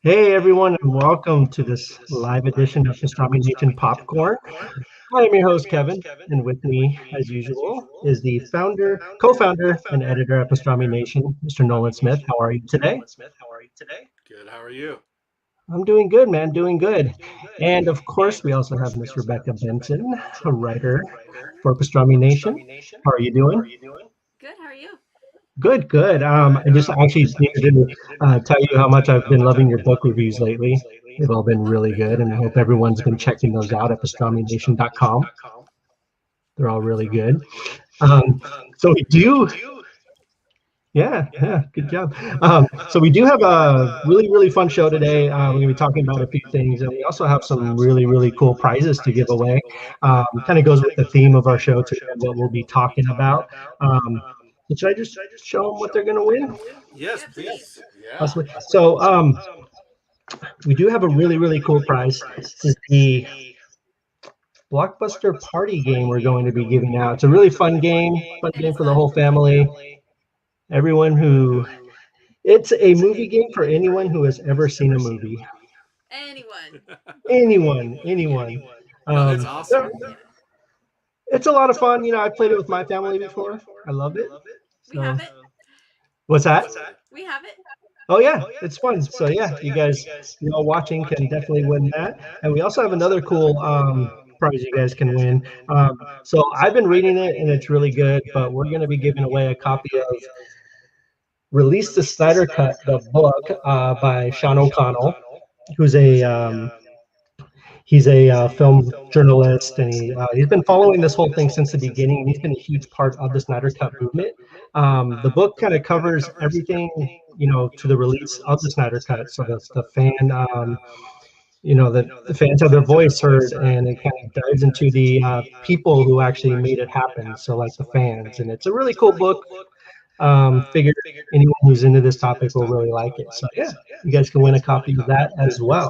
Hey everyone, and welcome to this live edition of Pastrami Nation Popcorn. I am your host Kevin, and with me, as usual, is the founder, co-founder, and editor at Pastrami Nation, Mr. Nolan Smith. How are you today? Good. How are you? I'm doing good, man, doing good. And of course, we also have Miss Rebecca Benson, a writer for Pastrami Nation. How are you doing? Good. How are you? Good, good. I just actually needed to tell you how much I've been loving your book reviews lately. They've all been really good, and I hope everyone's been checking those out at pastramination.com. They're all really good. Um, so we do, yeah, yeah, good job. So we do have a really, really fun show today. We're going to be talking about a few things, and we also have some really, really cool prizes to give away. Kind of goes with the theme of our show today, what we'll be talking about. Um, so should I just show them what they're going to win? Yes, Yeah, please. please. Yeah. Possibly. So we do have a really, really cool prize. This is the Blockbuster party game we're going to be giving out. It's a really fun It game is for the fun. whole family. Everyone who it's a movie game for anyone who has ever seen a movie. Anyone. Yeah. Anyone. No, it's Um, awesome. yeah, it's a lot of fun. You know, I played it with my family before. I love it. We have So, it. what's that? Absolutely. We have it. Oh yeah, it's fun. So yeah, you all watching can definitely win that. And we also have another cool prize you guys can win. So I've been reading it and it's really good, but we're going to be giving away a copy of Release the Snyder Cut, the book by Sean O'Connell, who's a he's a film journalist, and he's been following this whole thing since the beginning. And he's been a huge part of the Snyder Cut movement. The book kind of covers everything, to the release of the Snyder Cut. So the fan, the fans have their voice heard, and it kind of dives into the people who actually made it happen. So like the fans, and it's a really cool book. Figure anyone who's into this topic will really like it. So yeah, you guys can win a copy of that as well.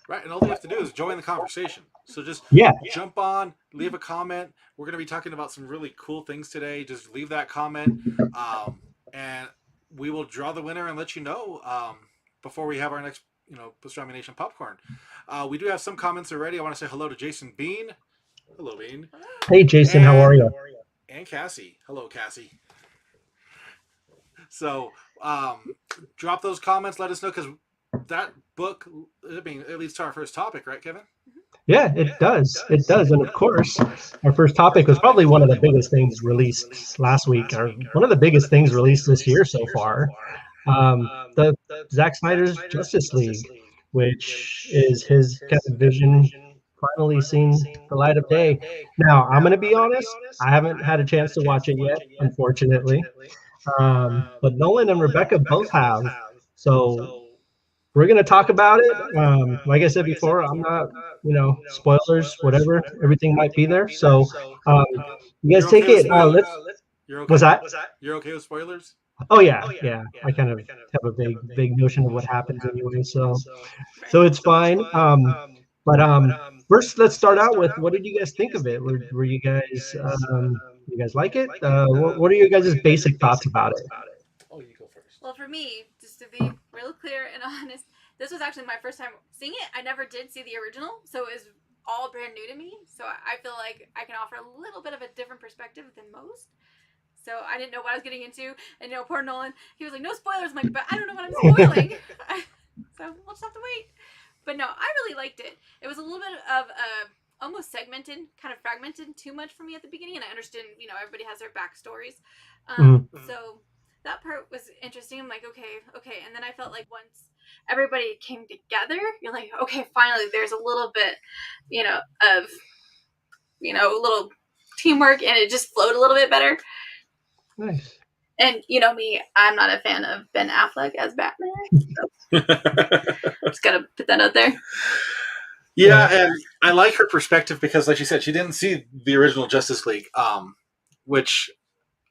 Right, and all you have to do is join the conversation. So just Yeah, jump on, leave a comment. We're going to be talking about some really cool things today. Just leave that comment, and we will draw the winner and let you know before we have our next, Pastrami Nation popcorn. We do have some comments already. I want to say hello to Jason Bean. Hello, Bean. Hello. hey Jason, how are And you? Cassie. Hello, Cassie. So drop those comments. Let us know because that book, I mean, it leads to our first topic, right, Kevin? Yeah, it does. It does. And of course, our first topic was probably one of the biggest things released last week, or one of the biggest things released this year so far. The Zack Snyder's Justice League, which is his kind of vision finally seeing the light of day. Now, I'm going to be honest, I haven't had a chance to watch it yet, unfortunately. But Nolan and Rebecca both have. So we're going to talk about it. Like I said before, I'm not, spoilers, whatever, everything might be there. So um, you guys You're take okay with it. spoilers? Let's, You're was okay? that? You're okay with spoilers? Oh yeah, yeah. I kind of have a vague notion of what happens anyway. So Right. it's fine. But first, let's start out with what did you guys think of it? Were you guys like it? What are your guys' basic thoughts about it? Oh, you go first. Well, for me, just to be real clear and honest, this was actually my first time seeing it. I never did see the original, so it was all brand new to me. So I feel like I can offer a little bit of a different perspective than most. So I didn't know what I was getting into. And poor Nolan, he was like, "No spoilers." I'm like, "But I don't know what I'm spoiling." So we'll just have to wait. But no, I really liked it. It was a little bit of almost segmented, kind of fragmented too much for me at the beginning, and I understand, everybody has their backstories. Mhm. So that part was interesting. I'm like, okay, okay, and then I felt like once everybody came together, you're like, okay, finally, there's a little bit, of a little teamwork, and it just flowed a little bit better. Nice. And me, I'm not a fan of Ben Affleck as Batman. Just gotta put that out there. Yeah, and I like her perspective because, like she said, she didn't see the original Justice League, which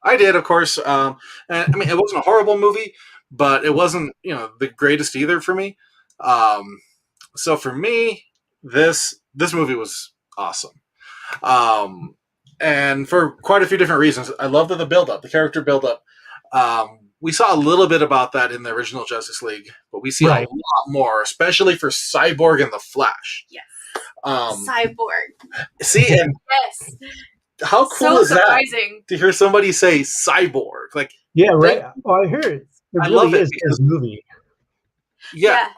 I did, of course. And I mean, it wasn't a horrible movie, but it wasn't, the greatest either for me. Um, so for me, this movie was awesome, and for quite a few different reasons. I love the build up, the character build up. we saw a little bit about that in the original Justice League, but we see a lot more, especially for Cyborg and the Flash. Yes. Cyborg. See, and yes. How cool is surprising. That to hear somebody say cyborg? Like, yeah, right. I heard it. It really is his movie. Yeah.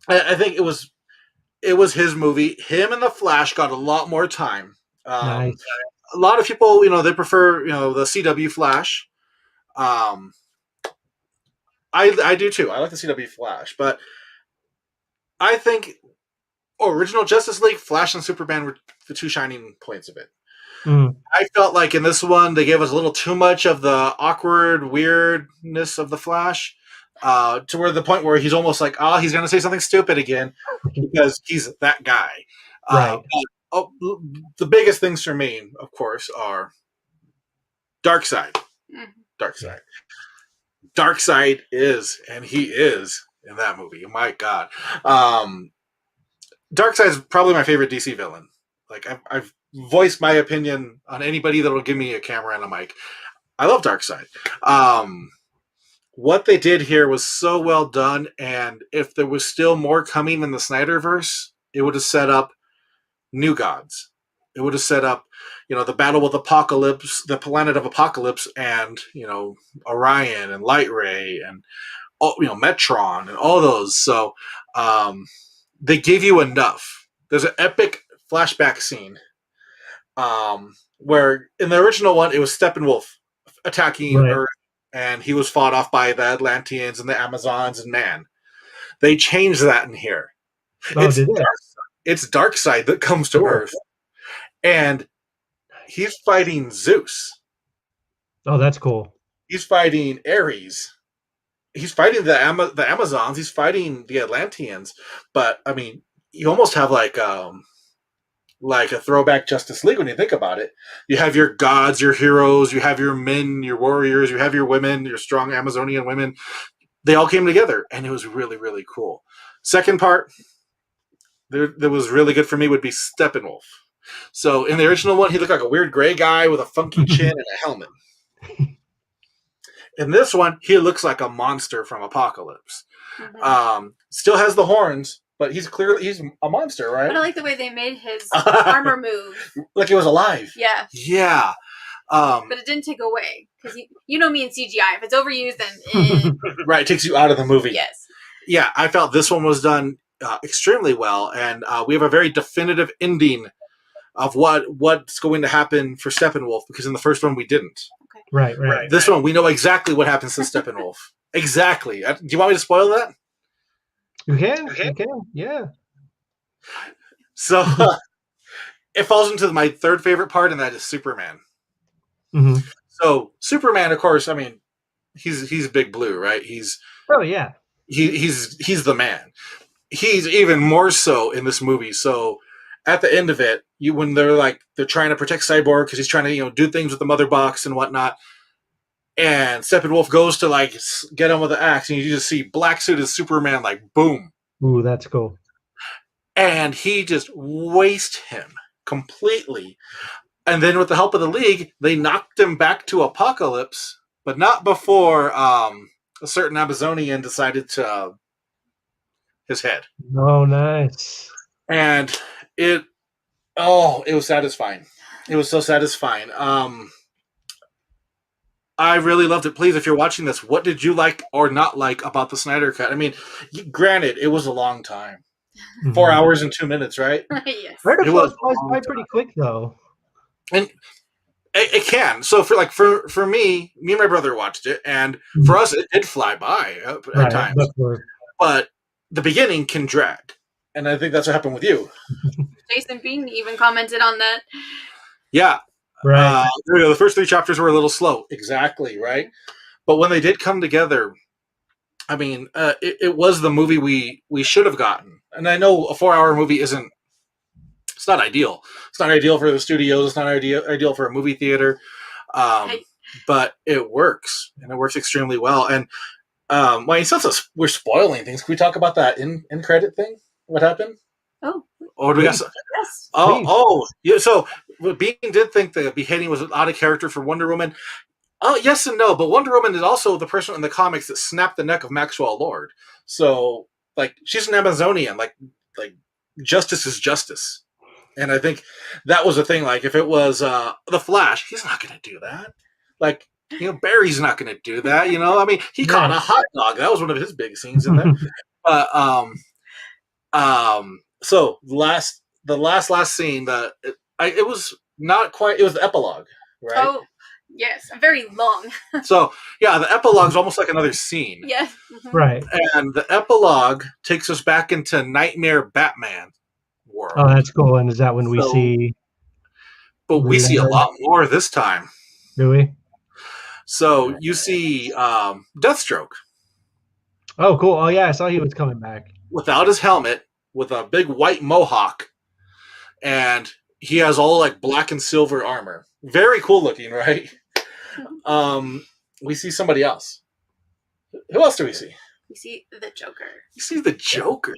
I think it was his movie. Him and the Flash got a lot more time. Nice. A lot of people, they prefer, the CW Flash. I do too. I like the CW Flash, but I think original Justice League, Flash and Superman were the two shining points of it. I felt like in this one they gave us a little too much of the awkward weirdness of the Flash, to where the point where he's almost like, he's going to say something stupid again because he's that guy. Right. The biggest things for me, of course, are Darkseid. Darkseid. Darkseid is, and he is in that movie. My God. Darkseid is probably my favorite DC villain. Like, I've voiced my opinion on anybody that will give me a camera and a mic. I love Darkseid. What they did here was so well done, and if there was still more coming in the Snyderverse, it would have set up new gods. It would have set up, the battle with Apocalypse, the planet of Apocalypse, and, Orion and Lightray and, Metron and all those. So they gave you enough. There's an epic flashback scene where in the original one, it was Steppenwolf attacking Earth, and he was fought off by the Atlanteans and the Amazons and man. They changed that in here. It's Darkseid that comes to Earth, and he's fighting Zeus. Oh, that's cool. He's fighting Ares. He's fighting the Amazons. He's fighting the Atlanteans. But I mean, you almost have like a throwback Justice League when you think about it. You have your gods, your heroes, you have your men, your warriors, you have your women, your strong Amazonian women. They all came together, and it was really, really cool. Second part that was really good for me would be Steppenwolf. So in the original one, he looked like a weird gray guy with a funky chin and a helmet. In this one, he looks like a monster from Apocalypse. Still has the horns, but he's a monster, right? But I like the way they made his armor move. Like he was alive. Yeah. Yeah. But it didn't take away. Because you know me in CGI. If it's overused, then... Right, it takes you out of the movie. Yes. Yeah, I felt this one was done extremely well. And we have a very definitive ending of what's going to happen for Steppenwolf. Because in the first one, we didn't. Right. This one, we know exactly what happens to Steppenwolf. Exactly. Do you want me to spoil that? You can, yeah. So it falls into my third favorite part, and that is Superman. So Superman, of course, I mean, he's Big Blue, right? He's the man. He's even more so in this movie. So at the end of it, when they're trying to protect Cyborg because he's trying to do things with the mother box and whatnot, and Steppenwolf goes to get him with the axe, and you just see black suited Superman boom. Ooh, that's cool. And he just wastes him completely. And then with the help of the League, they knocked him back to Apocalypse, but not before a certain Amazonian decided to his head. Oh, nice. And it was satisfying. It was so satisfying. I really loved it. Please, if you're watching this, what did you like or not like about the Snyder Cut? I mean, granted, it was a long time. 4 hours and 2 minutes, right? Yes. It was by pretty quick, though. And it can. So for me and my brother watched it, and for us, it did fly by at times. But the beginning can drag. And I think that's what happened with you. Jason Bean even commented on that. Yeah. Right. The first 3 chapters were a little slow. Exactly, right? But when they did come together, I mean, it was the movie we should have gotten. And I know a 4-hour movie it's not ideal. It's not ideal for the studios. It's not ideal for a movie theater. But it works. And it works extremely well. And since we're spoiling things, can we talk about that in credit thing? What happened? Oh. Or do we got some? Yes. Yeah. So Bean did think the beheading was out of character for Wonder Woman. Oh, yes and no, but Wonder Woman is also the person in the comics that snapped the neck of Maxwell Lord. So, like, she's an Amazonian. Like justice is justice. And I think that was the thing. Like, if it was the Flash, he's not going to do that. Like, Barry's not going to do that. I mean, he caught a hot dog. That was one of his big scenes in there. But so the last scene, it was not quite. It was the epilogue, right? Oh, yes, very long. So yeah, the epilogue is almost like another scene. Yes, right. And the epilogue takes us back into Nightmare Batman world. Oh, that's cool. And is that when we see? But we see a lot more this time. Do we? So you see Deathstroke. Oh, cool. Oh, yeah, I saw he was coming back. Without his helmet, with a big white mohawk. And he has all like black and silver armor. Very cool looking, right? We see somebody else. Who else do we see? We see the Joker. You see the Joker.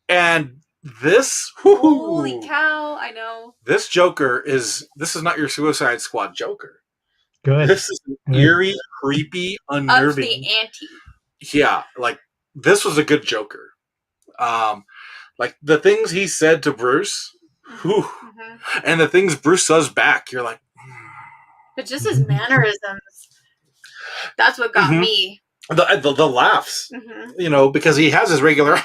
And this... Holy cow, I know. This Joker this is not your Suicide Squad Joker. Good. This is eerie, creepy, unnerving. Up the ante. Yeah, like, this was a good Joker. Like, the things he said to Bruce, and the things Bruce says back, you're like... But just his mannerisms, that's what got me. The laughs, because he has his regular,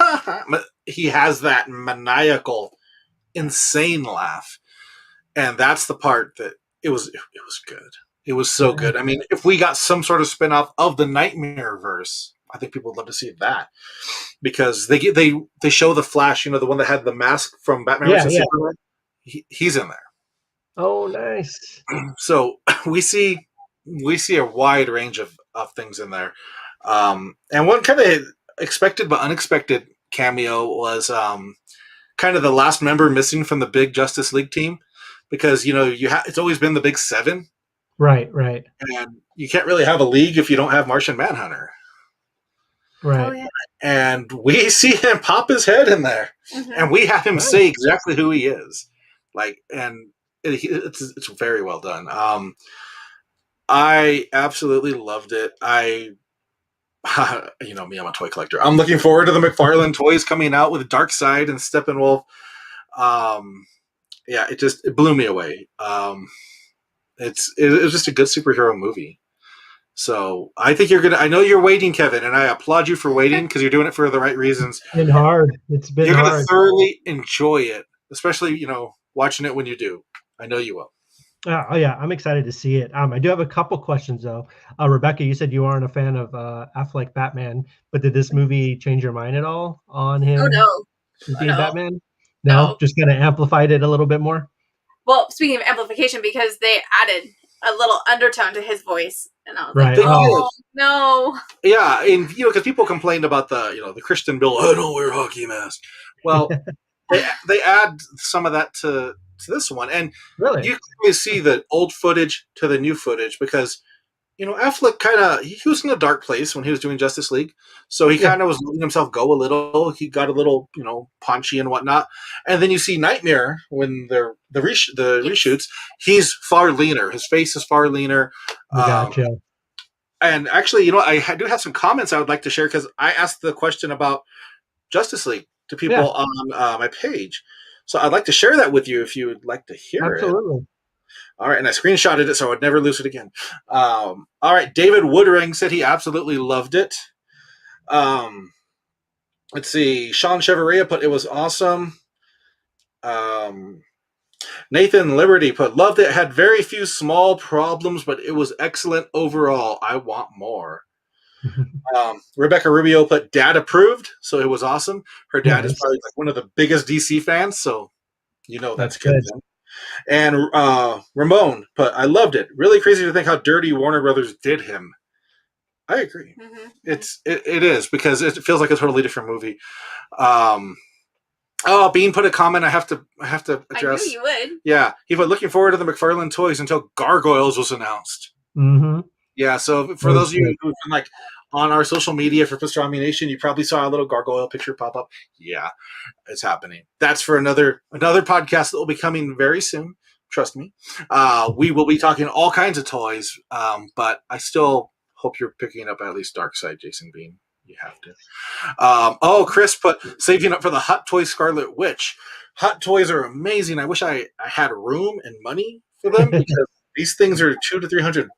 he has that maniacal, insane laugh. And that's the part that it was good. It was so good. I mean, if we got some sort of spinoff of the Nightmare-verse, I think people would love to see that, because they show the Flash, the one that had the mask from Batman vs. Superman. He's in there. Oh, nice. So we see a wide range of things in there, and one kind of expected but unexpected cameo was kind of the last member missing from the big Justice League team, because it's always been the big seven. Right. And you can't really have a league if you don't have Martian Manhunter. Right. Oh, yeah. And we see him pop his head in there. And we have him say exactly who he is. Like, and it's very well done. I absolutely loved it. Me, I'm a toy collector. I'm looking forward to the McFarlane toys coming out with Darkseid and Steppenwolf. Yeah, it blew me away. It was just a good superhero movie. So I think I know you're waiting, Kevin, and I applaud you for waiting, because you're doing it for the right reasons. It's been hard. You're going to thoroughly enjoy it, especially, watching it when you do. I know you will. Oh yeah, I'm excited to see it. I do have a couple questions though. Rebecca, you said you aren't a fan of Affleck Batman, but did this movie change your mind at all on him? Oh no, being Batman? No, just kind of amplified it a little bit more. Well, speaking of amplification, because they added a little undertone to his voice, and I was like, "Oh no!" Yeah, and because people complained about the Christian Bale, I don't wear hockey mask. Well, they add some of that to this one, and really, you can see the old footage to the new footage, because Affleck he was in a dark place when he was doing Justice League, so he kind of was letting himself go a little. He got a little paunchy and whatnot, and then you see Nightmare when the reshoots. He's far leaner. His face is far leaner. Gotcha. And actually, I do have some comments I would like to share, because I asked the question about Justice League to people on my page. So I'd like to share that with you if you would like to hear it. Absolutely. All right, and I screenshotted it so I would never lose it again. All right, David Woodring said he absolutely loved it. Let's see. Sean Chevrolet put, it was awesome. Nathan Liberty put, loved it. Had very few small problems, but it was excellent overall. I want more. Rebecca Rubio put, dad approved, so it was awesome. Her dad is probably like one of the biggest DC fans, so that's good. And Ramon put, I loved it. Really crazy to think how dirty Warner Brothers did him. I agree. It is, because it feels like a totally different movie. Bean put a comment I have to address. I knew you would. Yeah, he put, looking forward to the McFarlane toys until Gargoyles was announced. Yeah, so for those of you who've been like on our social media for Pastrami Nation, you probably saw a little gargoyle picture pop up. Yeah, it's happening. That's for another podcast that will be coming very soon. I'm trust me. We will be talking all kinds of toys, but I still hope you're picking up at least Darkseid, Jason Bean. You have to. Chris put saving up for the Hot Toys Scarlet Witch. Hot Toys are amazing. I wish I had room and money for them because these things are $200 to $300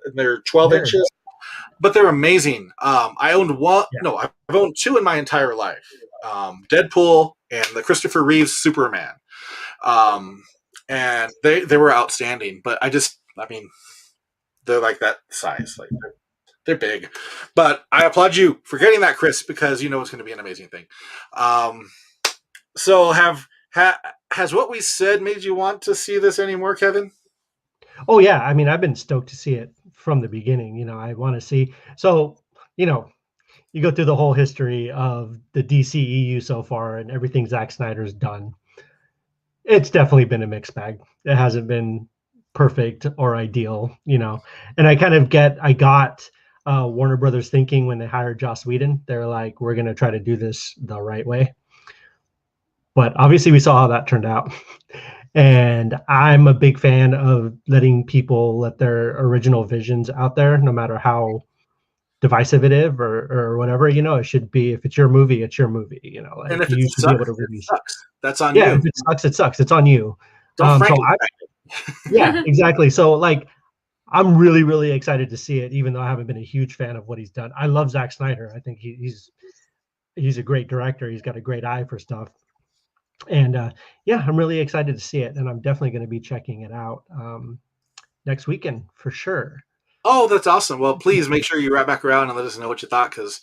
and they're 12 inches, but they're amazing. I owned one. Yeah. No, I've owned two in my entire life. Deadpool and the Christopher Reeves Superman. And they were outstanding, but they're like that size. Like they're big, but I applaud you for getting that, Chris, because you know it's going to be an amazing thing. So has what we said made you want to see this anymore, Kevin? Oh yeah. I mean, I've been stoked to see it from the beginning. You know, I want to see, so, you know, you go through the whole history of the DCEU so far and everything Zack Snyder's done. It's definitely been a mixed bag. It hasn't been perfect or ideal, you know, and I got Warner Brothers thinking when they hired Joss Whedon. They're like, we're going to try to do this the right way. But obviously we saw how that turned out. And I'm a big fan of letting people let their original visions out there, no matter how divisive it is or whatever. You know, it should be, if it's your movie, it's your movie. You know, like, and if you it should sucks, be able to release. It sucks. That's on you. Yeah, if it sucks, it sucks. It's on you. Yeah, exactly. So like, I'm really, really excited to see it, even though I haven't been a huge fan of what he's done. I love Zack Snyder. I think he's a great director. He's got a great eye for stuff. And I'm really excited to see it. And I'm definitely going to be checking it out next weekend for sure. Oh, that's awesome. Well, please make sure you wrap back around and let us know what you thought, because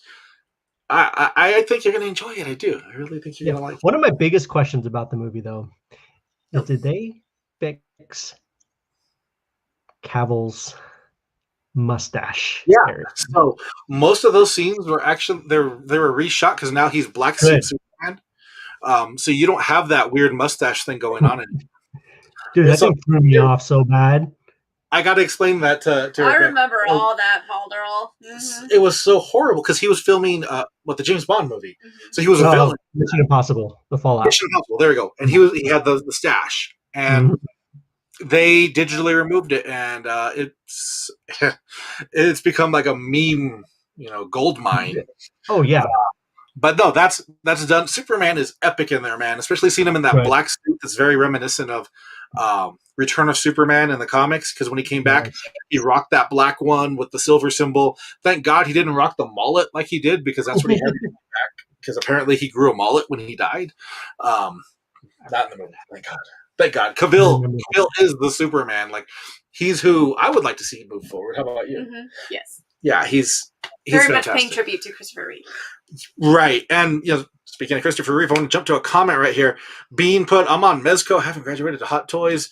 I think you're going to enjoy it. I do. I really think you're going to like it. One of my biggest questions about the movie, though, is did they fix Cavill's mustache? Yeah. area? So most of those scenes were actually they were reshot because now he's black suit Superman. So you don't have that weird mustache thing going on anymore. Dude, that thing threw me off so bad. I got to explain that to I remember all that, Balderall. Mm-hmm. It was so horrible because he was filming the James Bond movie. Mm-hmm. So he was a villain. Mission Impossible, The Fallout. Mission Impossible, there we go. And he had the stash. And they digitally removed it, and it's become like a meme, gold mine. Oh yeah. But no, that's done. Superman is epic in there, man. Especially seeing him in that black suit that's very reminiscent of Return of Superman in the comics, because when he came back, he rocked that black one with the silver symbol. Thank God he didn't rock the mullet like he did, because that's what he had to come back. Because apparently he grew a mullet when he died. Not in the movie. Thank God. Thank God. Cavill is the Superman. Like, he's who I would like to see move forward. How about you? Mm-hmm. Yes. Yeah, he's very fantastic. much paying tribute to Christopher Reeve. Right. And speaking of Christopher Reeve, I want to jump to a comment right here. Bean put, I'm on Mezco, haven't graduated to Hot Toys.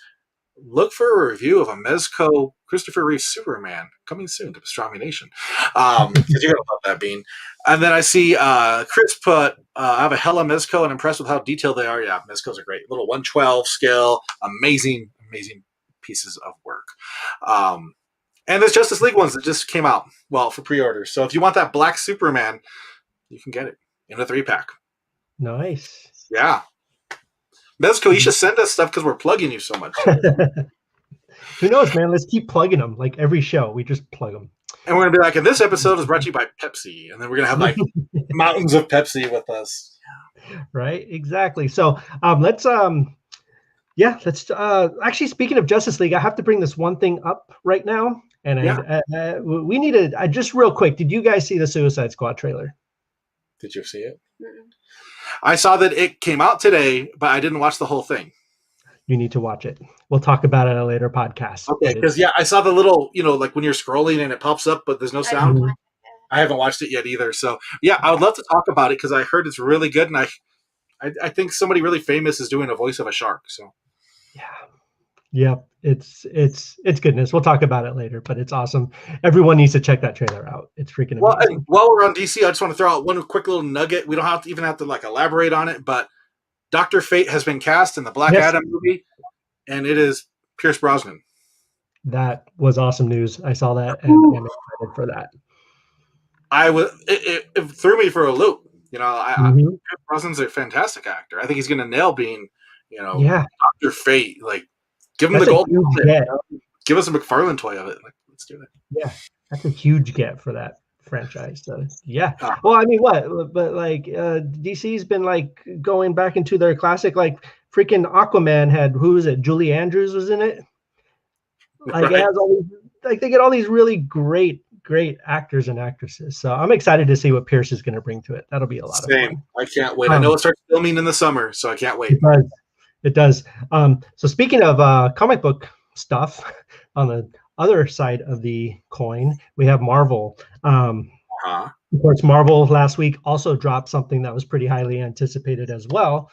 Look for a review of a Mezco Christopher Reeve Superman coming soon to Pastrami Nation. Because you're going to love that, Bean. And then I see Chris put, I have a hella Mezco and impressed with how detailed they are. Yeah, Mezcos are great. Little 112 scale, amazing pieces of work. And there's Justice League ones that just came out, for pre-order. So if you want that black Superman, you can get it in a 3-pack. Nice. Yeah. Mezco, you should send us stuff because we're plugging you so much. Who knows, man? Let's keep plugging them. Like every show, we just plug them. And we're going to be like, and this episode is brought to you by Pepsi. And then we're going to have like mountains of Pepsi with us. Right? Exactly. So let's actually, speaking of Justice League, I have to bring this one thing up right now. And we need to, just real quick, did you guys see the Suicide Squad trailer? Did you see it? Mm-mm. I saw that it came out today, but I didn't watch the whole thing. You need to watch it. We'll talk about it in a later podcast. Okay, because I saw the little, like when you're scrolling and it pops up, but there's no sound. I haven't watched it yet either. So I would love to talk about it because I heard it's really good, and I think somebody really famous is doing a voice of a shark. So it's goodness. We'll talk about it later, but it's awesome. Everyone needs to check that trailer out. It's freaking amazing. While we're on DC, I just want to throw out one quick little nugget. We don't have to like elaborate on it, but Dr. Fate has been cast in the Black Adam movie, and it is Pierce Brosnan. That was awesome news. I saw that and I'm excited for that. It threw me for a loop. Pierce Brosnan's a fantastic actor. I think he's going to nail being, Dr. Fate. Like, Give him That's the a gold. huge get. Give us a McFarlane toy of it. Like, let's do it. Yeah, that's a huge get for that franchise. So yeah. Uh, Well, I mean, what? But like, DC's been like going back into their classic, like freaking Aquaman had, who is it? Julie Andrews was in it. Like right. it has all these, like they get all these really great actors and actresses. So I'm excited to see what Pierce is going to bring to it. That'll be a lot of fun. I can't wait. I know it starts filming in the summer, so I can't wait. It does. So speaking of comic book stuff, on the other side of the coin, we have Marvel. Of course, Marvel last week also dropped something that was pretty highly anticipated as well.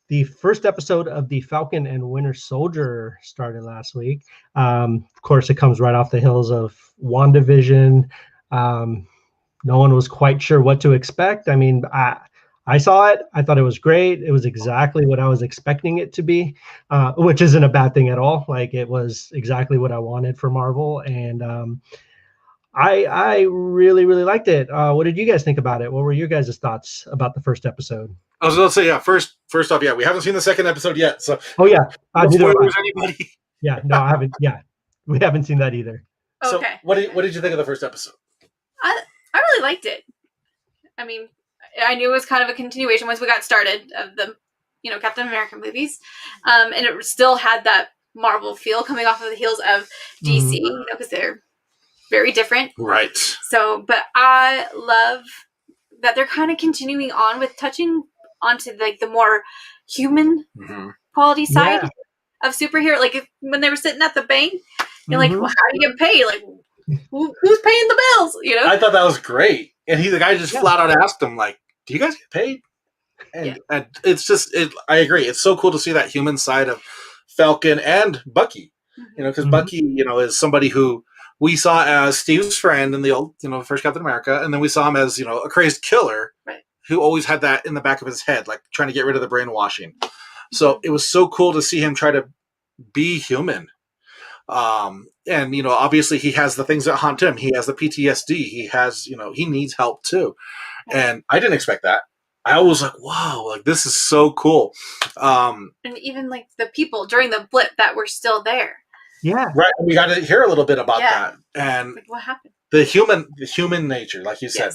The first episode of the Falcon and Winter Soldier started last week. Of course, it comes right off the heels of WandaVision. No one was quite sure what to expect. I mean, I saw it. I thought it was great. It was exactly what I was expecting it to be, which isn't a bad thing at all. Like it was exactly what I wanted for Marvel, and I really liked it. What did you guys think about it? What were your guys' thoughts about the first episode? I was going to say, yeah. First off, yeah, we haven't seen the second episode yet, so. Oh yeah, neither have anybody. Yeah, no, I haven't. Yeah, we haven't seen that either. So, okay. What did you think of the first episode? I really liked it. I mean, I knew it was kind of a continuation once we got started of the, Captain America movies, and it still had that Marvel feel coming off of the heels of DC, because they're very different. Right. So, but I love that they're kind of continuing on with touching onto like the more human quality side of superhero. Like when they were sitting at the bank, you're like, well, how do you get paid? Like, who's paying the bills? I thought that was great, and the guy just flat out asked him, like, "Do you guys get paid?" And it's just, I agree. It's so cool to see that human side of Falcon and Bucky. Because Bucky, is somebody who we saw as Steve's friend in the old, first Captain America, and then we saw him as a crazed killer who always had that in the back of his head, like trying to get rid of the brainwashing. So it was so cool to see him try to be human. And obviously he has the things that haunt him. He has the PTSD. He has, he needs help too. And I didn't expect that. I was like, wow, like this is so cool. And even like the people during the blip that were still there. Yeah. Right. We got to hear a little bit about that. And like, what happened? The human nature, like you said,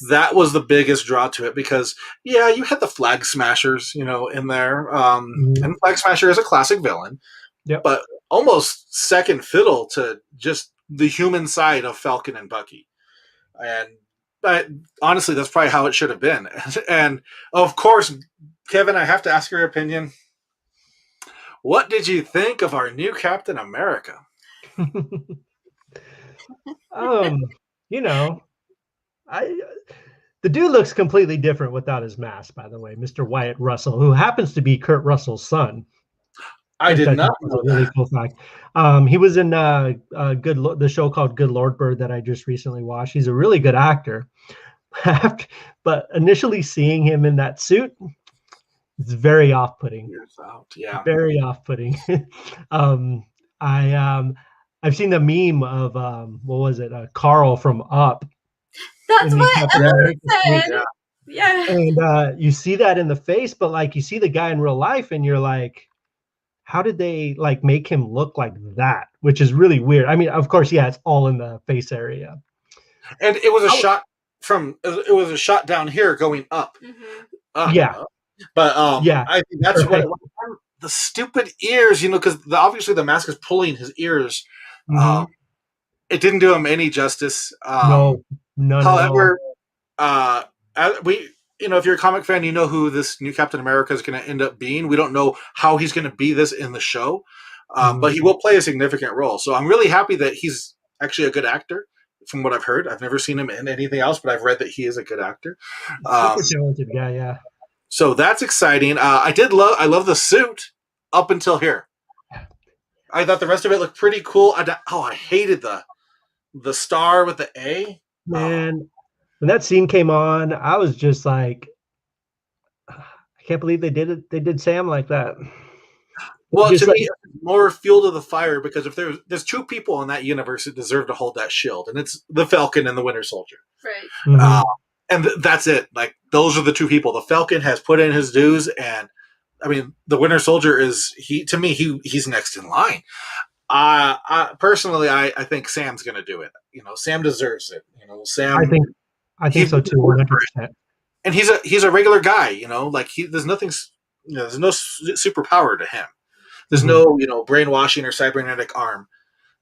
that was the biggest draw to it because, you had the Flag Smashers, in there. And Flag Smasher is a classic villain. Yep. But almost second fiddle to just the human side of Falcon and Bucky. But honestly, that's probably how it should have been. And of course, Kevin, I have to ask your opinion. What did you think of our new Captain America? The dude looks completely different without his mask, by the way, Mr. Wyatt Russell, who happens to be Kurt Russell's son. I did not know that. Really cool fact. He was in the show called Good Lord Bird that I just recently watched. He's a really good actor. But initially seeing him in that suit, it's very off-putting. Yeah. Very off-putting. I've seen the meme of what was it? Carl from Up. That's what I said. Yeah. And you see that in the face, but like you see the guy in real life, and you're like, how did they like make him look like that? Which is really weird. I mean, of course, it's all in the face area. And it was a shot down here going up. Yeah. But I think that's what it was. The stupid ears, because obviously the mask is pulling his ears. It didn't do him any justice. No. However, if you're a comic fan, you know who this new Captain America is going to end up being. We don't know how he's going to be this in the show, but he will play a significant role. So I'm really happy that he's actually a good actor. From what I've heard, I've never seen him in anything else, but I've read that he is a good actor. Super talented guy, yeah. So that's exciting. I love the suit up until here. I thought the rest of it looked pretty cool. I hated the star with the A. Man, when that scene came on, I was just like, I can't believe they did it. They did Sam like that. Well, to me, more fuel to the fire, because if there's two people in that universe that deserve to hold that shield, and it's the Falcon and the Winter Soldier. Right. And that's it. Like, those are the two people. The Falcon has put in his dues, and I mean, the Winter Soldier is he's next in line. Personally, I think Sam's going to do it. Sam deserves it. Sam. I think so too, 100%. And he's a regular guy. Like there's nothing. There's no superpower to him. There's no brainwashing or cybernetic arm.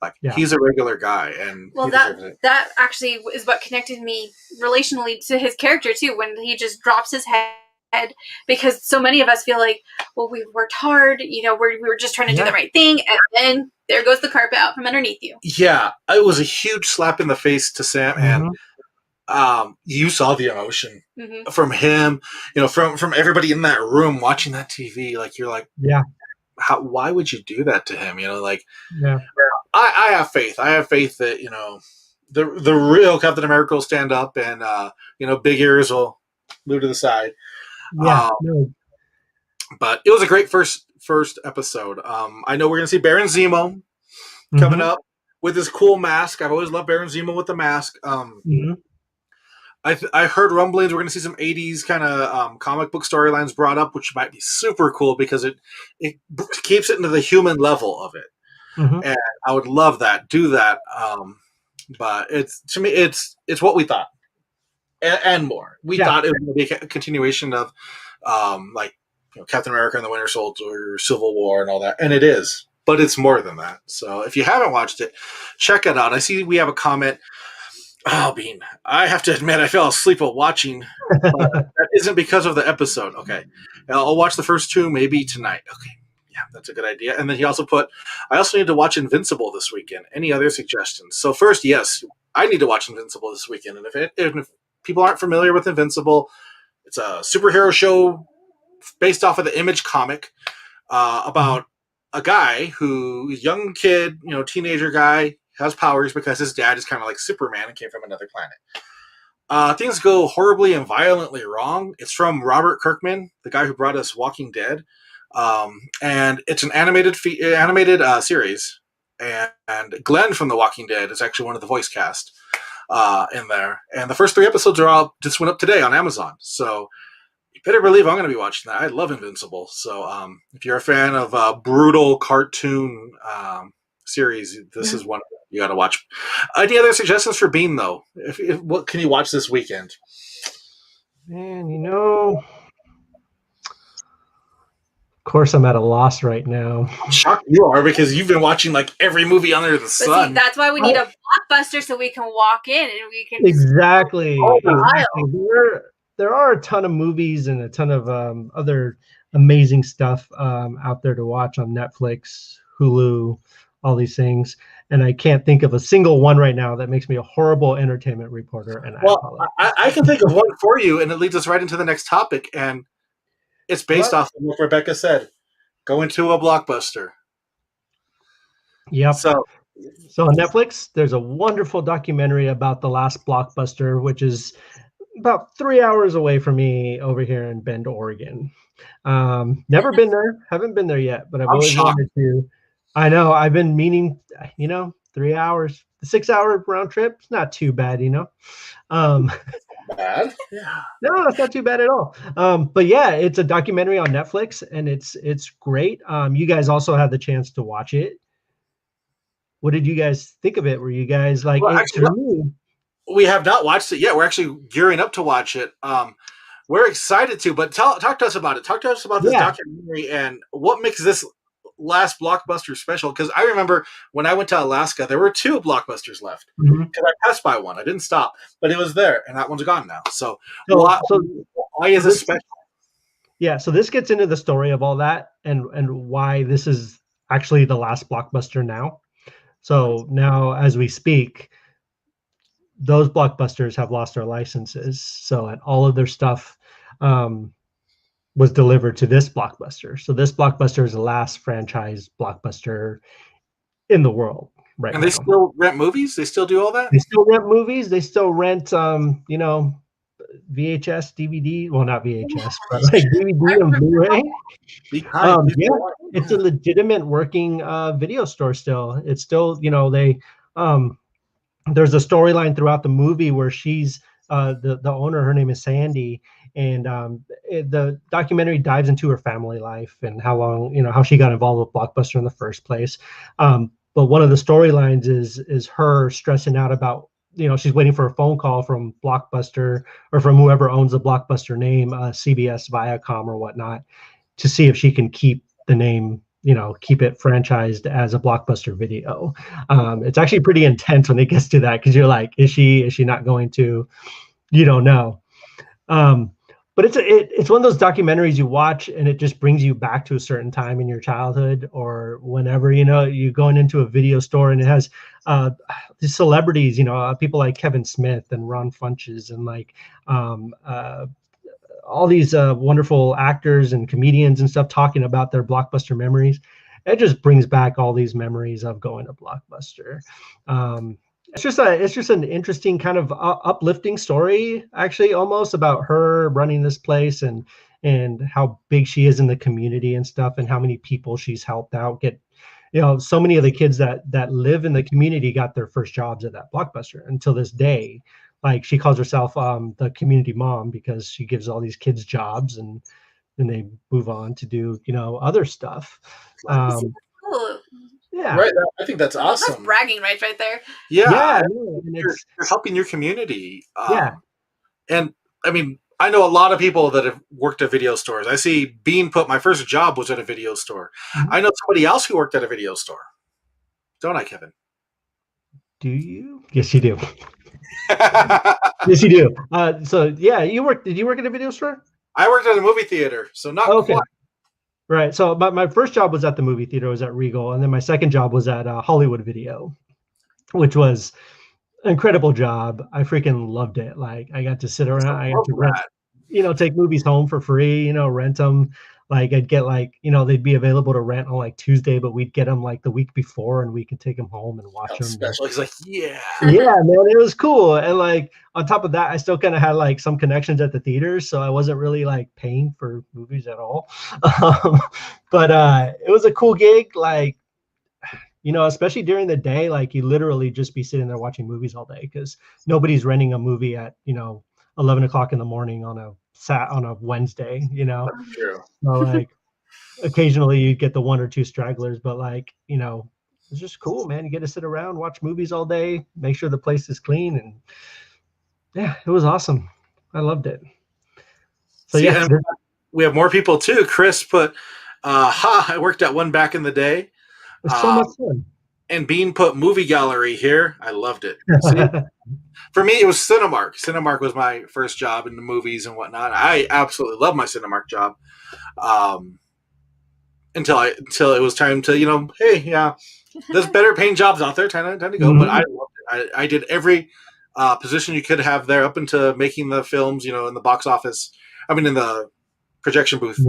Like he's a regular guy, and that actually is what connected me relationally to his character too. When he just drops his head, because so many of us feel like, well, we worked hard, we were just trying to do the right thing, and then there goes the carpet out from underneath you. Yeah, it was a huge slap in the face to Sam, and you saw the emotion from him, from everybody in that room watching that TV. Like you're like, why would you do that to him? I have faith. I have faith that the real Captain America will stand up, and Big Ears will move to the side. But it was a great first episode. I know we're gonna see Baron Zemo coming up with his cool mask. I've always loved Baron Zemo with the mask. I heard rumblings we're going to see some 80s kind of comic book storylines brought up, which might be super cool because it keeps it into the human level of it. And I would love that, do that. But to me, it's what we thought and more. We thought it was going to be a continuation of Captain America and the Winter Soldier, Civil War and all that. And it is, but it's more than that. So if you haven't watched it, check it out. I see we have a comment. Oh, Bean, I have to admit I fell asleep while watching. But that isn't because of the episode. Okay. I'll watch the first two maybe tonight. Okay. Yeah, that's a good idea. And then he also put, I also need to watch Invincible this weekend. Any other suggestions? So first, yes, I need to watch Invincible this weekend. And if people aren't familiar with Invincible, it's a superhero show based off of the Image comic about a guy young kid, teenager guy, has powers because his dad is kind of like Superman and came from another planet. Things go horribly and violently wrong. It's from Robert Kirkman, the guy who brought us Walking Dead. And it's an animated series. And Glenn from The Walking Dead is actually one of the voice cast in there. And the first 3 episodes just went up today on Amazon. So you better believe I'm going to be watching that. I love Invincible. So if you're a fan of brutal cartoon series, this is one you got to watch. Any other suggestions for Bean, though? What can you watch this weekend? Man, of course I'm at a loss right now. I'm shocked you are, because you've been watching like every movie under the sun. See, that's why we need a blockbuster so we can walk in and we can exactly. There are a ton of movies and a ton of other amazing stuff out there to watch on Netflix, Hulu, all these things, and I can't think of a single one right now that makes me a horrible entertainment reporter. And I can think of one for you, and it leads us right into the next topic, and it's based off of what Rebecca said. Go into a blockbuster. Yep. So on Netflix, there's a wonderful documentary about the Last Blockbuster, which is about 3 hours away from me over here in Bend, Oregon. Never been there, haven't been there yet, but I've always wanted to. I know, I've been meaning, 3 hours, 6 hour round trip. It's not too bad, Bad? Yeah. No, it's not too bad at all. But yeah, it's a documentary on Netflix, and it's great. You guys also had the chance to watch it. What did you guys think of it? Were you guys like, we have not watched it yet. We're actually gearing up to watch it. We're excited to, but talk to us about it. Talk to us about this documentary and what makes this Last Blockbuster special. Because I remember when I went to Alaska, there were 2 Blockbusters left. Because I passed by one. I didn't stop, but it was there, and that one's gone now. So why is this special? Yeah, so this gets into the story of all that and why this is actually the Last Blockbuster now. So now, as we speak, those Blockbusters have lost their licenses. So and all of their stuff was delivered to this Blockbuster. So this Blockbuster is the last franchise Blockbuster in the world right now. And they still rent movies? They still do all that? They still rent movies. They still rent, VHS, DVD. Well, not VHS, but like DVD and Blu-ray. It's a legitimate working video store still. It's still, there's a storyline throughout the movie where she's the owner, her name is Sandy, and the documentary dives into her family life and how long, how she got involved with Blockbuster in the first place. But one of the storylines is her stressing out about, she's waiting for a phone call from Blockbuster or from whoever owns the Blockbuster name, CBS, Viacom, or whatnot, to see if she can keep the name, keep it franchised as a Blockbuster Video. It's actually pretty intense when it gets to that, because you're like, is she not going to? You don't know. But it's one of those documentaries you watch and it just brings you back to a certain time in your childhood, or whenever, you're going into a video store and it has these celebrities, people like Kevin Smith and Ron Funches and like all these wonderful actors and comedians and stuff talking about their Blockbuster memories. It just brings back all these memories of going to Blockbuster. It's just an interesting kind of uplifting story, actually, almost, about her running this place and how big she is in the community and stuff, and how many people she's helped out get. So many of the kids that live in the community got their first jobs at that Blockbuster until this day. Like, she calls herself the community mom, because she gives all these kids jobs and then they move on to do other stuff. Cool. Yeah, right. I think that's awesome. That's bragging rights right there. Yeah, no, and you're helping your community. Yeah, and I mean, I know a lot of people that have worked at video stores. I see Bean put, my first job was at a video store. Mm-hmm. I know somebody else who worked at a video store. Don't I, Kevin? Do you? Yes, you do. Yes, you do. So yeah, did you work at a video store? I worked at a movie theater, so not quite. Right. So my first job was at the movie theater, was at Regal. And then my second job was at Hollywood Video, which was an incredible job. I freaking loved it. Like, I got to sit around, I got to rent, take movies home for free, rent them. Like, I'd get they'd be available to rent on like Tuesday, but we'd get them like the week before and we could take them home and watch them. Special. He's like, yeah, man, it was cool. And like, on top of that, I still kind of had like some connections at the theaters, so I wasn't really like paying for movies at all. But it was a cool gig. Like, especially during the day, like, you literally just be sitting there watching movies all day, because nobody's renting a movie at 11 o'clock in the morning on a Wednesday. True. So like, occasionally you get the one or two stragglers, but like, it's just cool, man. You get to sit around, watch movies all day, make sure the place is clean, and yeah, it was awesome. I loved it. So yeah, we have more people too. Chris put, I worked at one back in the day. It's so much fun. And Bean put movie gallery here. I loved it. For me, it was Cinemark. Cinemark was my first job in the movies and whatnot. I absolutely love my Cinemark job. Until it was time to, hey, yeah, there's better paying jobs out there. Time to go. Mm-hmm. But I loved it. I did every position you could have there, up into making the films, in the box office. I mean, in the projection booth.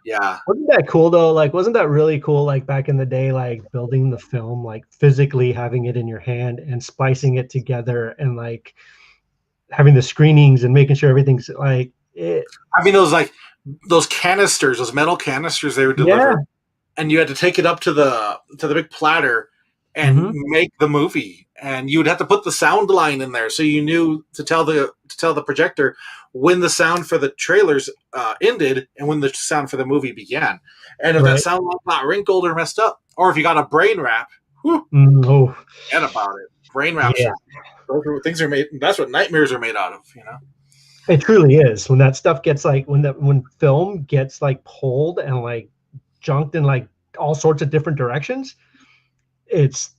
Yeah. Wasn't that cool though? Like, wasn't that really cool? Like, back in the day, like, building the film, like physically having it in your hand and splicing it together, and like having the screenings and making sure everything's like it. I mean, those canisters, those metal canisters they would deliver, and you had to take it up to the big platter and make the movie, and you would have to put the sound line in there so you knew to tell the projector when the sound for the trailers ended and when the sound for the movie began. And if that sound line got wrinkled or messed up, or if you got a brain wrap, forget about it. Brain wraps, things are made. That's what nightmares are made out of. It truly is. When that stuff gets like, when film gets like pulled and like junked in like all sorts of different directions, it's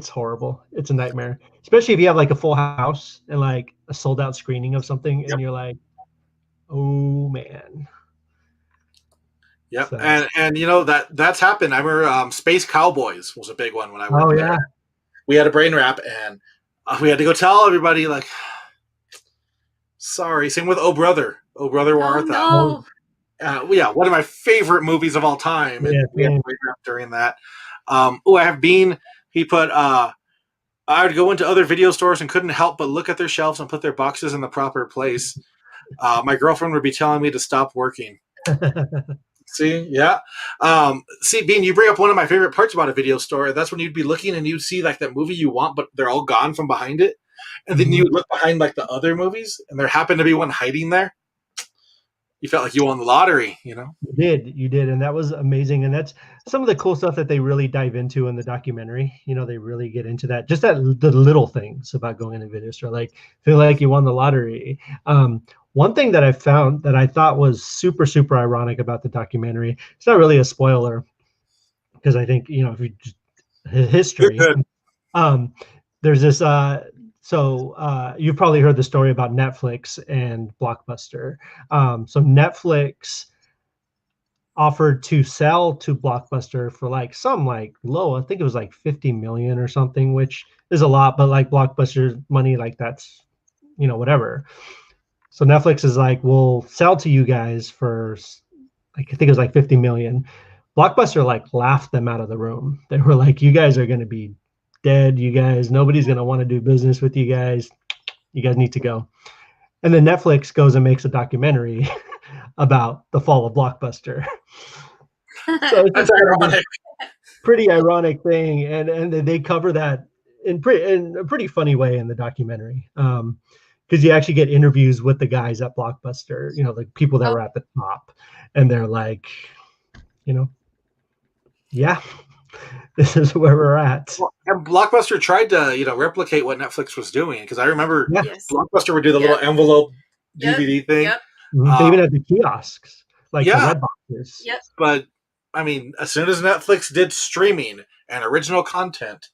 horrible. It's a nightmare, especially if you have like a full house and like a sold out screening of something, and you're like, oh man. Yep. So. And that's happened. I remember Space Cowboys was a big one when I worked there. We had a brain wrap, and we had to go tell everybody, like, sorry. Same with Oh Brother, Where No. One of my favorite movies of all time. And we had a brain wrap during that. I have Bean. He put, I would go into other video stores and couldn't help but look at their shelves and put their boxes in the proper place. My girlfriend would be telling me to stop working. See, yeah. Bean, you bring up one of my favorite parts about a video store. That's when you'd be looking and you'd see like that movie you want, but they're all gone from behind it. and then you look behind like the other movies, and there happened to be one hiding there. You felt like you won the lottery, you know? You did, and that was amazing. And that's some of the cool stuff that they really dive into in the documentary. You know, they really get into that, just the little things about going into video store, like feel like you won the lottery. One thing that I found that I thought was super, super ironic about the documentary, it's not really a spoiler, because I think, you know, if you just history, there's this, you've probably heard the story about Netflix and Blockbuster. So Netflix offered to sell to Blockbuster for like some like low, I think it was like 50 million or something, which is a lot, but like Blockbuster money, like that's, you know, whatever. So Netflix is like, we'll sell to you guys for, like, I think it was like 50 million. Blockbuster like laughed them out of the room. They were like, you guys are going to be dead. You guys, nobody's going to want to do business with you guys. You guys need to go. And then Netflix goes and makes a documentary about the fall of Blockbuster. So it's ironic. Pretty ironic thing. And they cover that in a pretty funny way in the documentary. Because you actually get interviews with the guys at Blockbuster, you know, the people that were at the top. And they're like, you know, yeah, this is where we're at. Well, and Blockbuster tried to, you know, replicate what Netflix was doing, because I remember Blockbuster would do the little envelope DVD thing. Yep. They even had the kiosks, like the red boxes. Yep. But I mean, as soon as Netflix did streaming and original content,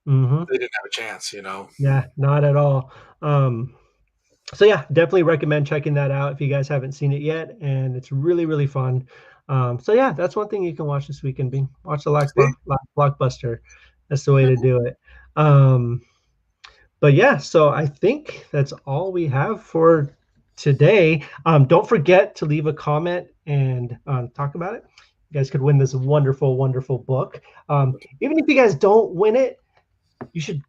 they didn't have a chance, you know. Yeah, not at all. So yeah, definitely recommend checking that out if you guys haven't seen it yet, and it's really, really fun. So yeah, that's one thing you can watch this weekend. Watch the Last Blockbuster. That's the way to do it. But yeah, so I think that's all we have for today. Don't forget to leave a comment and talk about it. You guys could win this wonderful, wonderful book. Even if you guys don't win it, you should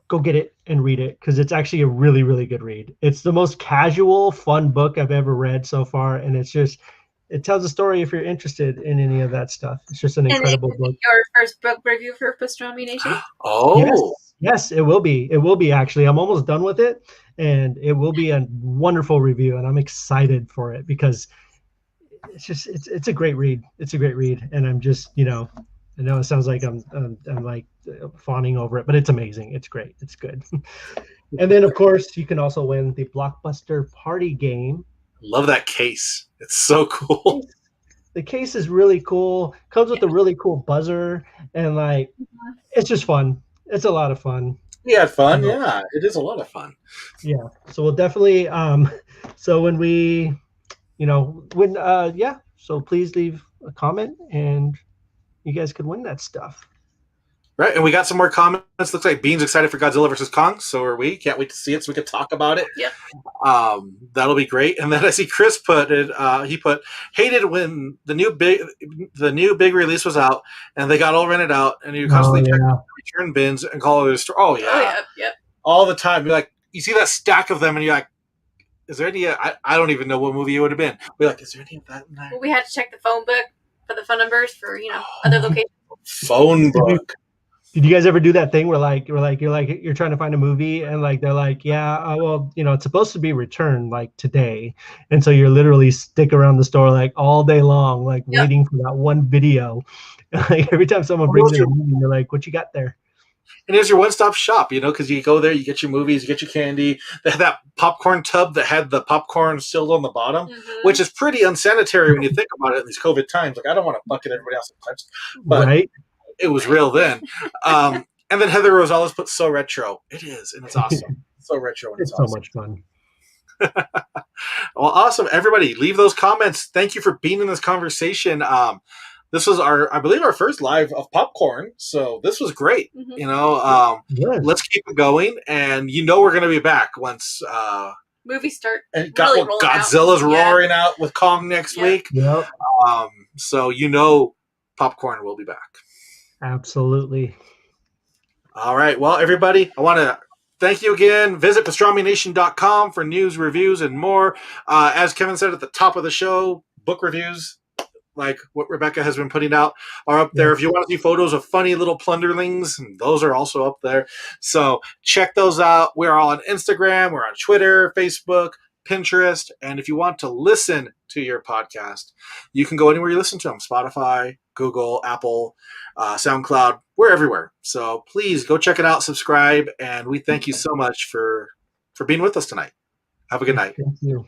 go get it and read it, because it's actually a really, really good read. It's the most casual, fun book I've ever read so far, and it tells a story if you're interested in any of that stuff. It's just an incredible book. Your first book review for Pastrami Nation? Yes, it will be. It will be, actually. I'm almost done with it, and it will be a wonderful review, and I'm excited for it because it's a great read. It's a great read, and I'm just, you know, I know it sounds like I'm like fawning over it, but it's amazing. It's great. It's good. And then, of course, you can also win the Blockbuster Party Game. Love that case. It's so cool. The case is really cool. Comes with a really cool buzzer, and like, it's just fun. It's a lot of fun. We had fun. Yeah, it is a lot of fun. Yeah. So we'll definitely. So when we, you know, So please leave a comment, and you guys could win that stuff. Right, and we got some more comments. Looks like Bean's excited for Godzilla vs. Kong. So are we. Can't wait to see it so we can talk about it. Yeah. That'll be great. And then I see Chris put it. He put, hated when the new big release was out and they got all rented out, and you constantly check return bins and call it a store. Oh yeah. Yep. All the time. You're like, you see that stack of them, and you're like, is there any? I don't even know what movie it would have been. We're like, is there any of that in there? Well, we had to check the phone book for the phone numbers for, you know, other locations. Phone book. Did you guys ever do that thing where you're trying to find a movie, and like they're like, yeah, well, you know, it's supposed to be returned like today, and so you're literally stick around the store like all day long, like waiting for that one video. Like every time someone brings in a movie, you're like, what you got there? And it's your one-stop shop, you know, because you go there, you get your movies, you get your candy. They had that popcorn tub that had the popcorn still on the bottom, which is pretty unsanitary when you think about it in these COVID times. Like, I don't want to bucket everybody else's clips, but it was real then. And then Heather Rosales put "so retro." It is, and it's awesome. So retro, and it's awesome. So much fun. Well, awesome, everybody! Leave those comments. Thank you for being in this conversation. This was I believe, our first live of popcorn, so this was great. You know, let's keep it going, and you know we're going to be back once movies start. And Godzilla's roaring out with Kong next week. Yep. So you know, popcorn will be back. Absolutely. All right. Well, everybody, I want to thank you again. Visit pastramination.com for news, reviews, and more. As Kevin said at the top of the show, book reviews. like what Rebecca has been putting out are up there. If you want to see photos of funny little plunderlings, those are also up there. So check those out. We're all on Instagram. We're on Twitter, Facebook, Pinterest. And if you want to listen to your podcast, you can go anywhere you listen to them. Spotify, Google, Apple, SoundCloud. We're everywhere. So please go check it out, subscribe. And we thank you so much for being with us tonight. Have a good night. Thank you.